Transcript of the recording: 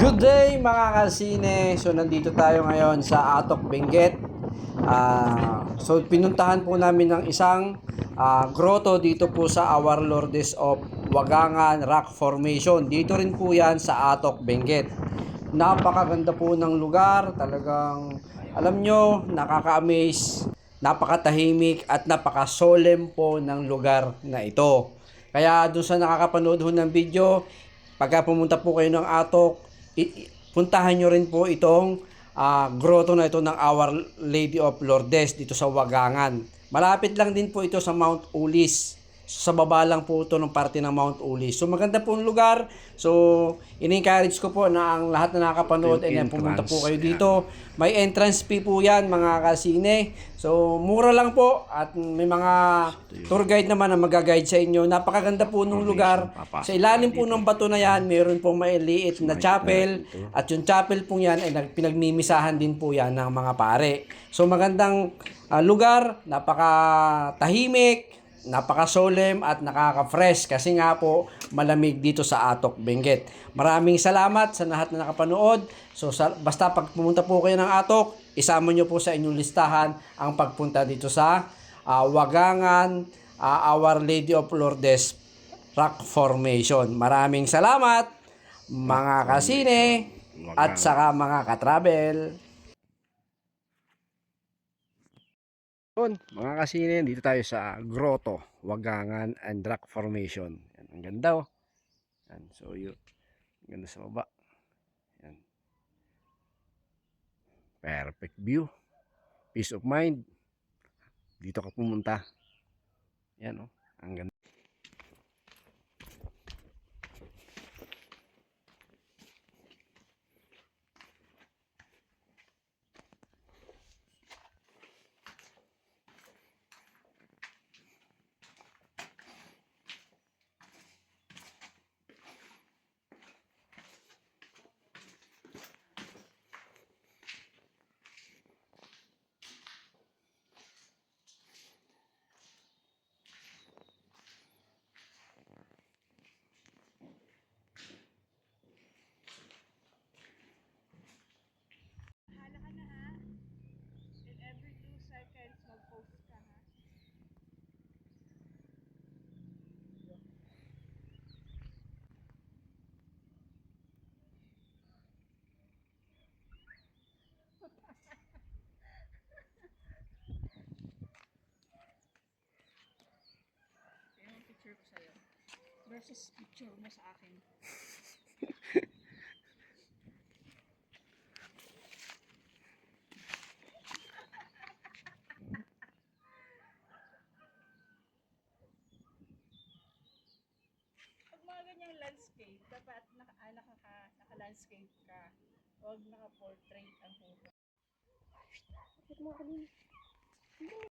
Good day mga kasine. So nandito tayo ngayon sa Atok, Benguet. So pinuntahan po namin ng isang grotto dito po sa Our Lourdes of Wagangan Rock Formation. Dito rin po yan sa Atok, Benguet. Napakaganda po ng lugar. Talagang alam nyo, nakaka-amaze, napakatahimik at napaka-solemn po ng lugar na ito. Kaya doon sa nakakapanood ho ng video, pagka pumunta po kayo ng Atok, puntahan nyo rin po itong grotto na ito ng Our Lady of Lourdes dito sa Wagangan. Malapit lang din po ito sa Mount Ulis. Sa baba lang po ito ng parte ng Mount Ulis. So maganda po ang lugar. So in-encourage ko po na ang lahat na nakapanood ay pumunta po kayo dito. May entrance fee po yan mga kasine. So mura lang po at may mga tour guide naman na mag-guide sa inyo. Napakaganda po ng lugar. Sa ilalim po ng bato na yan, mayroon pong mailiit na chapel. At yung chapel po yan ay pinagmimisahan din po yan ng mga pare. So magandang lugar, napakatahimik, napaka-solemn at nakaka-fresh kasi nga po malamig dito sa Atok, Benguet. Maraming salamat sa lahat na nakapanood. So basta pag pumunta po kayo ng Atok, isama nyo po sa inyong listahan ang pagpunta dito sa Wagangan Our Lady of Lourdes Rock Formation. Maraming salamat mga kasine at saka mga katravel. Mga kasine, dito tayo sa Grotto, Wagangan and Rock Formation. Yan, ang ganda oh. Yan, so yun. Ang ganda sa baba. Yan. Perfect view. Peace of mind. Dito ka pumunta. Yan oh. Ang ganda. Mag-post ka ha. Yan ang picture ko sa'yo. Versus picture mo sa akin. Pag mga ganyang landscape, dapat naka-landscape ka. Huwag naka-portrait ang photo. Bakit mo